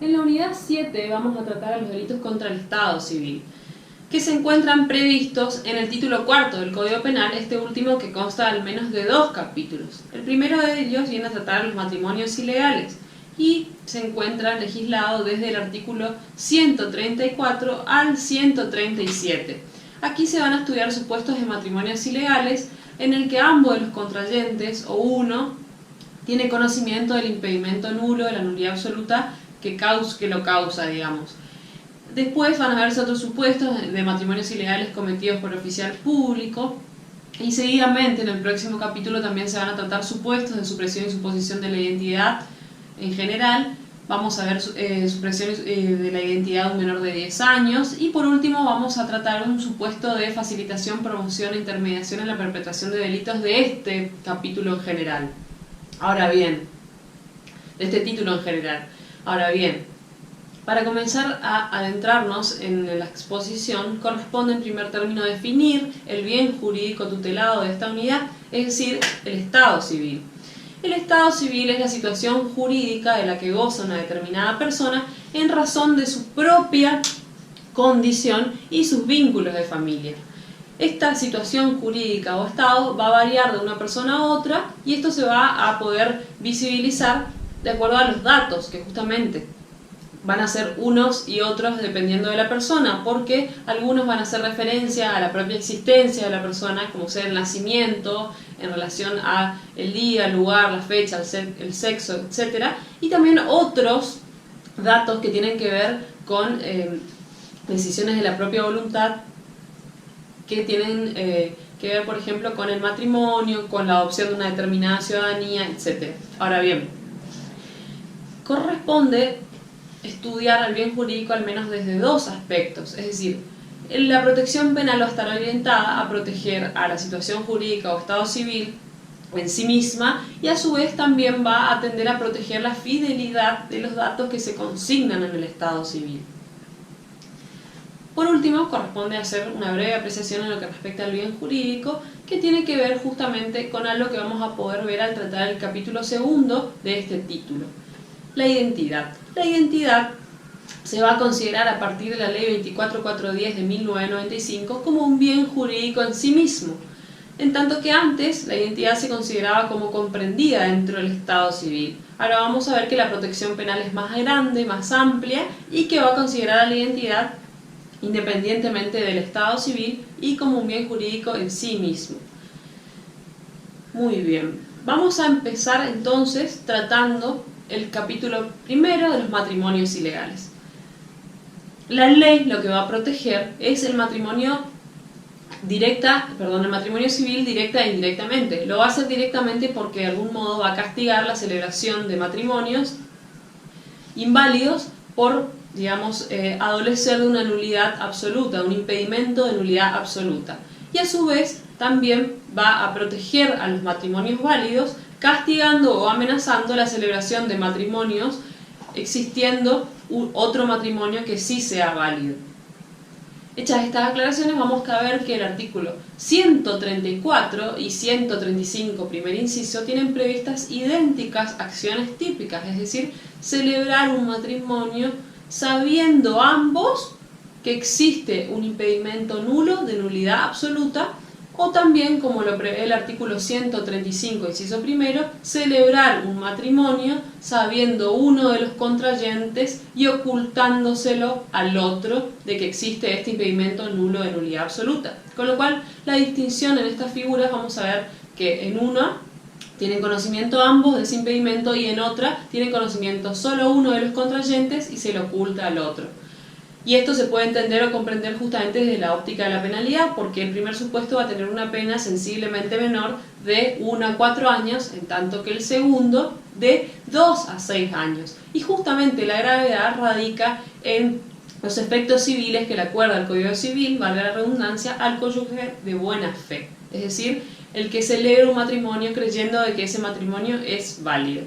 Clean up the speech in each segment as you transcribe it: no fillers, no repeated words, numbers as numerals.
En la unidad 7 vamos a tratar a los delitos contra el Estado civil, que se encuentran previstos en el título cuarto del Código Penal, este último que consta al menos de 2 capítulos. El primero de ellos viene a tratar a los matrimonios ilegales y se encuentra legislado desde el artículo 134 al 137. Aquí se van a estudiar supuestos de matrimonios ilegales en el que ambos de los contrayentes o uno tiene conocimiento del impedimento nulo, de la nulidad absoluta que lo causa, digamos. Después van a verse otros supuestos de matrimonios ilegales cometidos por oficial público y seguidamente en el próximo capítulo también se van a tratar supuestos de supresión y suposición de la identidad en general. Vamos a ver supresiones de la identidad de un menor de 10 años y por último vamos a tratar un supuesto de facilitación, promoción e intermediación en la perpetración de delitos de este capítulo en general. Ahora bien, de este título en general. Ahora bien, para comenzar a adentrarnos en la exposición, corresponde en primer término definir el bien jurídico tutelado de esta unidad, es decir, el Estado civil. El Estado civil es la situación jurídica de la que goza una determinada persona en razón de su propia condición y sus vínculos de familia. Esta situación jurídica o estado va a variar de una persona a otra y esto se va a poder visibilizar de acuerdo a los datos que justamente van a ser unos y otros dependiendo de la persona, porque algunos van a hacer referencia a la propia existencia de la persona, como ser el nacimiento, en relación a el día, el lugar, la fecha, el sexo, etc. Y también otros datos que tienen que ver con decisiones de la propia voluntad, que tienen que ver, por ejemplo, con el matrimonio, con la adopción de una determinada ciudadanía, etc. Ahora bien, corresponde estudiar al bien jurídico al menos desde 2 aspectos, es decir, la protección penal va a estar orientada a proteger a la situación jurídica o estado civil en sí misma y a su vez también va a tender a proteger la fidelidad de los datos que se consignan en el estado civil. Por último, corresponde hacer una breve apreciación en lo que respecta al bien jurídico, que tiene que ver justamente con algo que vamos a poder ver al tratar el capítulo segundo de este título. La identidad. La identidad se va a considerar a partir de la Ley 24410 de 1995 como un bien jurídico en sí mismo, en tanto que antes la identidad se consideraba como comprendida dentro del Estado civil. Ahora vamos a ver que la protección penal es más grande, más amplia y que va a considerar a la identidad independientemente del Estado civil y como un bien jurídico en sí mismo. Muy bien, vamos a empezar entonces tratando el capítulo primero de los matrimonios ilegales. La ley lo que va a proteger es el matrimonio el matrimonio civil directa e indirectamente. Lo va a hacer directamente porque de algún modo va a castigar la celebración de matrimonios inválidos por, digamos, adolecer de una nulidad absoluta, un impedimento de nulidad absoluta. Y a su vez también va a proteger a los matrimonios válidos castigando o amenazando la celebración de matrimonios existiendo otro matrimonio que sí sea válido. Hechas estas aclaraciones, vamos a ver que el artículo 134 y 135, primer inciso, tienen previstas idénticas acciones típicas, es decir, celebrar un matrimonio sabiendo ambos que existe un impedimento nulo de nulidad absoluta, o también, como lo prevé el artículo 135, inciso primero, celebrar un matrimonio sabiendo uno de los contrayentes y ocultándoselo al otro de que existe este impedimento nulo de nulidad absoluta. Con lo cual, la distinción en estas figuras, vamos a ver que en una tienen conocimiento ambos de ese impedimento y en otra tienen conocimiento solo uno de los contrayentes y se lo oculta al otro. Y esto se puede entender o comprender justamente desde la óptica de la penalidad, porque el primer supuesto va a tener una pena sensiblemente menor de 1 a 4 años, en tanto que el segundo de 2 a 6 años. Y justamente la gravedad radica en los efectos civiles que le acuerda al Código Civil, valga la redundancia, al cónyuge de buena fe. Es decir, el que celebra un matrimonio creyendo de que ese matrimonio es válido.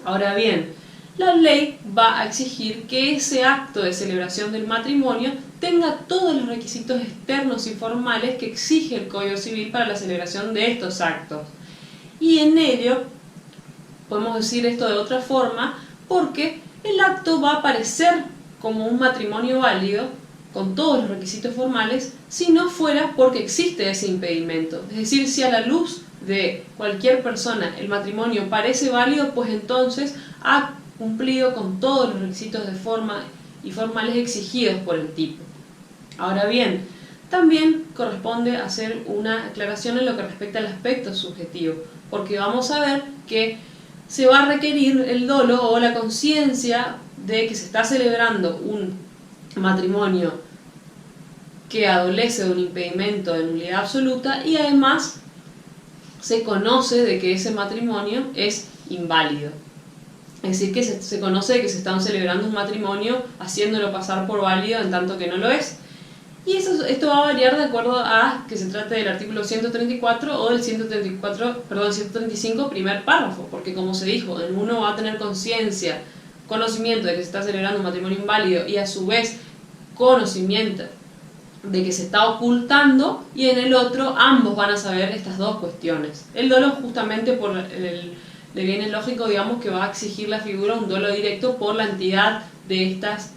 Ahora bien, la ley va a exigir que ese acto de celebración del matrimonio tenga todos los requisitos externos y formales que exige el Código Civil para la celebración de estos actos. Y en ello, podemos decir esto de otra forma, porque el acto va a aparecer como un matrimonio válido, con todos los requisitos formales, si no fuera porque existe ese impedimento. Es decir, si a la luz de cualquier persona el matrimonio parece válido, pues entonces ha cumplido con todos los requisitos de forma y formales exigidos por el tipo. Ahora bien, también corresponde hacer una aclaración en lo que respecta al aspecto subjetivo, porque vamos a ver que se va a requerir el dolo o la conciencia de que se está celebrando un matrimonio que adolece de un impedimento de nulidad absoluta y además se conoce de que ese matrimonio es inválido. Es decir, que se conoce de que se está celebrando un matrimonio haciéndolo pasar por válido en tanto que no lo es. Y esto va a variar de acuerdo a que se trate del artículo 134 o del 135 primer párrafo, porque como se dijo, en uno va a tener conocimiento de que se está celebrando un matrimonio inválido y a su vez conocimiento de que se está ocultando, y en el otro ambos van a saber estas dos cuestiones. El dolo justamente le viene lógico, digamos, que va a exigir la figura un dolo directo por la entidad de estas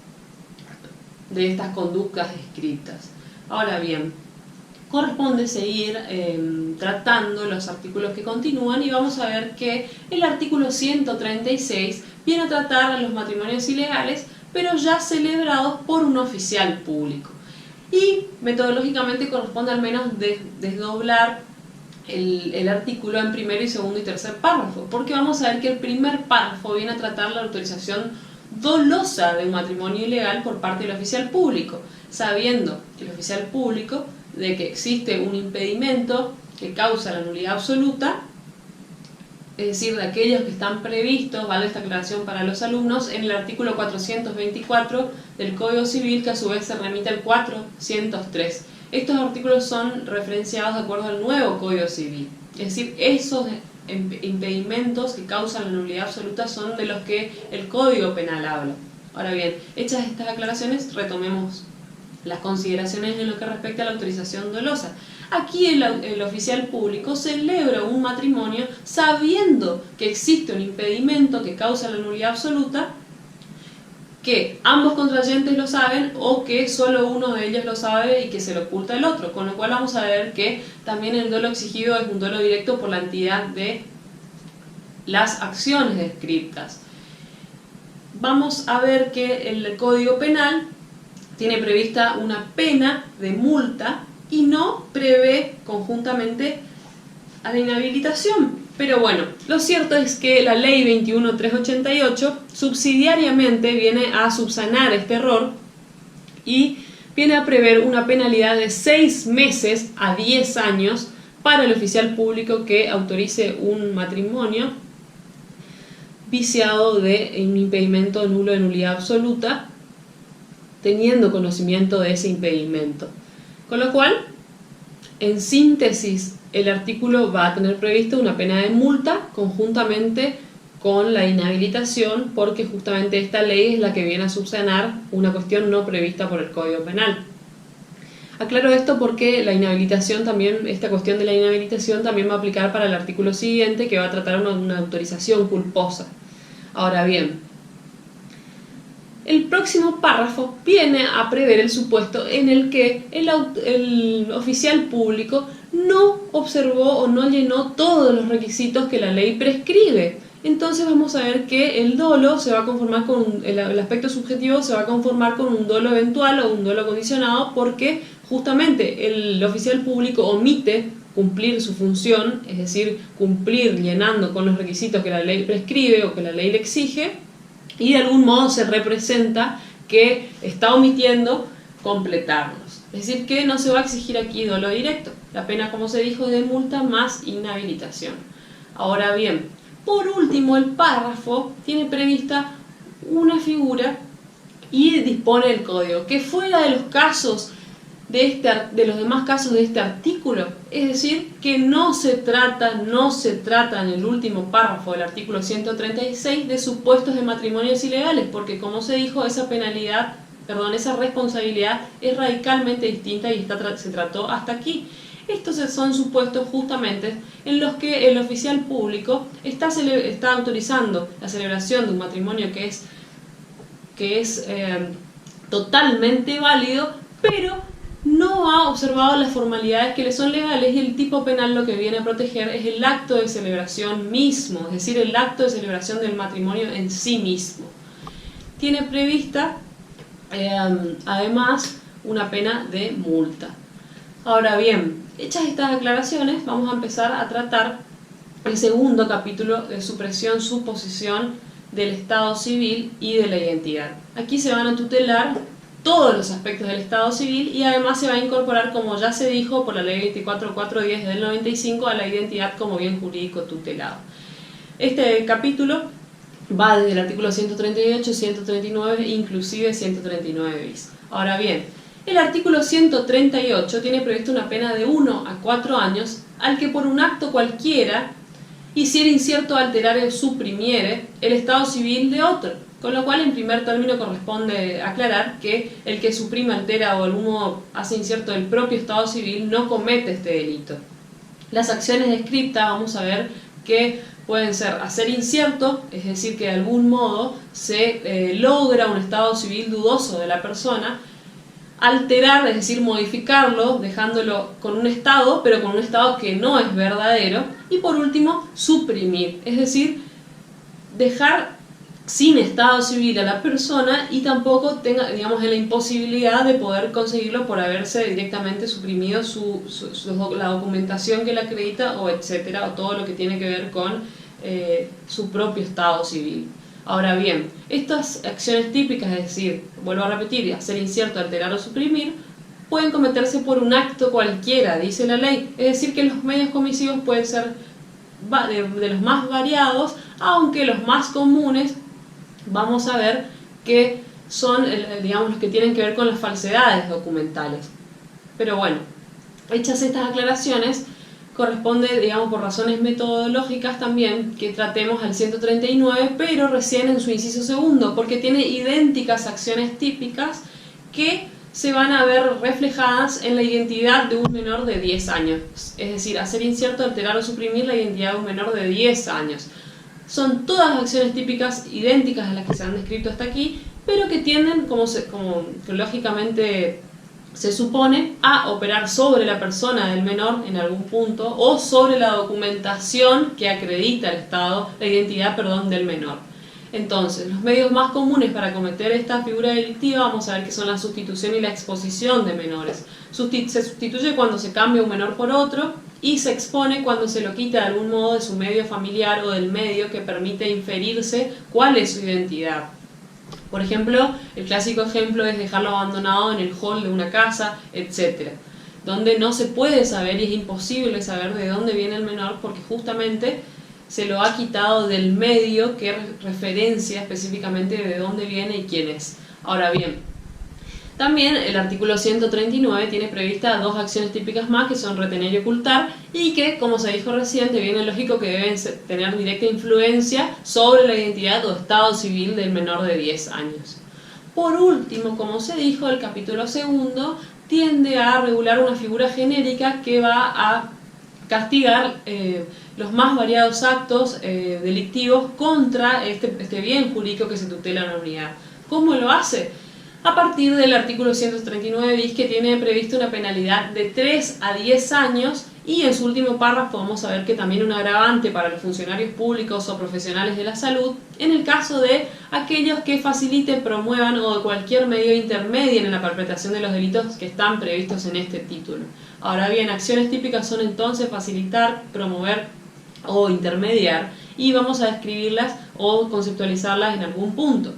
conductas escritas. Ahora bien, corresponde seguir tratando los artículos que continúan y vamos a ver que el artículo 136 viene a tratar a los matrimonios ilegales, pero ya celebrados por un oficial público. Y metodológicamente corresponde al menos desdoblar el artículo en primero y segundo y tercer párrafo, porque vamos a ver que el primer párrafo viene a tratar la autorización dolosa de un matrimonio ilegal por parte del oficial público, sabiendo el oficial público de que existe un impedimento que causa la nulidad absoluta, es decir, de aquellos que están previstos, vale esta aclaración para los alumnos, en el artículo 424 del Código Civil, que a su vez se remite al 403. Estos artículos son referenciados de acuerdo al nuevo Código Civil, es decir, esos impedimentos que causan la nulidad absoluta son de los que el Código Penal habla. Ahora bien, hechas estas aclaraciones, retomemos las consideraciones en lo que respecta a la autorización dolosa. Aquí el oficial público celebra un matrimonio sabiendo que existe un impedimento que causa la nulidad absoluta, que ambos contrayentes lo saben o que solo uno de ellos lo sabe y que se lo oculta el otro, con lo cual vamos a ver que también el dolo exigido es un dolo directo por la entidad de las acciones descritas. Vamos a ver que el Código Penal tiene prevista una pena de multa y no prevé conjuntamente a la inhabilitación. Pero bueno, lo cierto es que la ley 21.388 subsidiariamente viene a subsanar este error y viene a prever una penalidad de 6 meses a 10 años para el oficial público que autorice un matrimonio viciado de un impedimento nulo de nulidad absoluta, teniendo conocimiento de ese impedimento. Con lo cual, en síntesis, el artículo va a tener previsto una pena de multa conjuntamente con la inhabilitación, porque justamente esta ley es la que viene a subsanar una cuestión no prevista por el Código Penal. Aclaro esto porque la inhabilitación también, esta cuestión de la inhabilitación también va a aplicar para el artículo siguiente, que va a tratar una autorización culposa. Ahora bien, el próximo párrafo viene a prever el supuesto en el que el oficial público no observó o no llenó todos los requisitos que la ley prescribe. Entonces vamos a ver que el dolo se va a conformar con el aspecto subjetivo se va a conformar con un dolo eventual o un dolo condicionado, porque justamente el oficial público omite cumplir su función, es decir, cumplir llenando con los requisitos que la ley prescribe o que la ley le exige, y de algún modo se representa que está omitiendo completarlos. Es decir, que no se va a exigir aquí dolo directo. La pena, como se dijo, es de multa más inhabilitación. Ahora bien, por último, el párrafo tiene prevista una figura y dispone el código que fuera de los casos de los demás casos de este artículo, es decir, que no se trata en el último párrafo del artículo 136 de supuestos de matrimonios ilegales, porque como se dijo, esa responsabilidad es radicalmente distinta y se trató hasta aquí. Estos son supuestos justamente en los que el oficial público está autorizando la celebración de un matrimonio que es que es totalmente válido, pero no ha observado las formalidades que le son legales, y el tipo penal lo que viene a proteger es el acto de celebración mismo, es decir, el acto de celebración del matrimonio en sí mismo. Tiene prevista además una pena de multa. Ahora bien, hechas estas aclaraciones, vamos a empezar a tratar el segundo capítulo de supresión, suposición del estado civil y de la identidad. Aquí se van a tutelar todos los aspectos del estado civil, y además se va a incorporar, como ya se dijo por la ley 24410 del 95, a la identidad como bien jurídico tutelado. Este capítulo va desde el artículo 138, 139, inclusive 139 bis. Ahora bien, el artículo 138 tiene previsto una pena de 1 a 4 años al que por un acto cualquiera hiciera incierto, alterare o suprimiere el estado civil de otro, con lo cual en primer término corresponde aclarar que el que suprime, altera o de algún modo hace incierto el propio estado civil no comete este delito. Las acciones descriptas vamos a ver que pueden ser hacer incierto, es decir, que de algún modo se logra un estado civil dudoso de la persona; alterar, es decir, modificarlo, dejándolo con un estado, pero con un estado que no es verdadero; y por último, suprimir, es decir, dejar sin estado civil a la persona y tampoco tenga, digamos, en la imposibilidad de poder conseguirlo por haberse directamente suprimido la documentación que la acredita, o etcétera, o todo lo que tiene que ver con su propio estado civil. Ahora bien, estas acciones típicas, es decir, vuelvo a repetir, hacer incierto, alterar o suprimir, pueden cometerse por un acto cualquiera, dice la ley. Es decir, que los medios comisivos pueden ser de los más variados, aunque los más comunes vamos a ver que son, digamos, los que tienen que ver con las falsedades documentales. Pero bueno, hechas estas aclaraciones, corresponde, digamos, por razones metodológicas también, que tratemos al 139, pero recién en su inciso segundo, porque tiene idénticas acciones típicas que se van a ver reflejadas en la identidad de un menor de 10 años. Es decir, hacer incierto, alterar o suprimir la identidad de un menor de 10 años. Son todas las acciones típicas idénticas a las que se han descrito hasta aquí, pero que tienden, como lógicamente se supone, a operar sobre la persona del menor en algún punto, o sobre la documentación que acredita el estado, la identidad, perdón, del menor. Entonces, los medios más comunes para cometer esta figura delictiva vamos a ver que son la sustitución y la exposición de menores. Se sustituye cuando se cambia un menor por otro, y se expone cuando se lo quita de algún modo de su medio familiar o del medio que permite inferirse cuál es su identidad. Por ejemplo, el clásico ejemplo es dejarlo abandonado en el hall de una casa, etc., donde no se puede saber y es imposible saber de dónde viene el menor, porque justamente se lo ha quitado del medio que referencia específicamente de dónde viene y quién es. Ahora bien, también el artículo 139 tiene previstas dos acciones típicas más, que son retener y ocultar, y que, como se dijo recién, viene lógico que deben tener directa influencia sobre la identidad o estado civil del menor de 10 años. Por último, como se dijo, el capítulo segundo tiende a regular una figura genérica que va a castigar los más variados actos delictivos contra este bien jurídico que se tutela en la unidad. ¿Cómo lo hace? A partir del artículo 139 bis, que tiene previsto una penalidad de 3 a 10 años, y en su último párrafo vamos a ver que también un agravante para los funcionarios públicos o profesionales de la salud en el caso de aquellos que faciliten, promuevan o de cualquier medio intermedien en la perpetración de los delitos que están previstos en este título. Ahora bien, acciones típicas son entonces facilitar, promover o intermediar, y vamos a describirlas o conceptualizarlas en algún punto.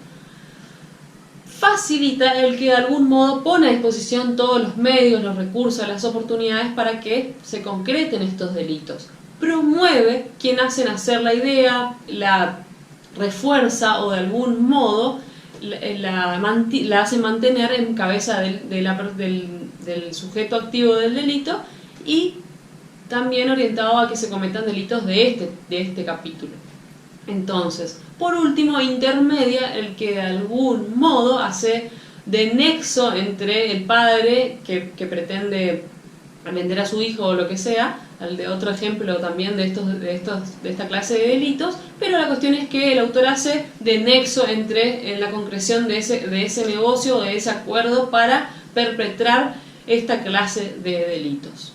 Facilita el que de algún modo pone a disposición todos los medios, los recursos, las oportunidades para que se concreten estos delitos. Promueve quien hace nacer la idea, la refuerza o de algún modo la hace mantener en cabeza del sujeto activo del delito, y también orientado a que se cometan delitos de este capítulo. Entonces, por último, intermedia el que de algún modo hace de nexo entre el padre que pretende vender a su hijo o lo que sea, al de otro ejemplo también de esta clase de delitos, pero la cuestión es que el autor hace de nexo entre la concreción de ese negocio o de ese acuerdo para perpetrar esta clase de delitos.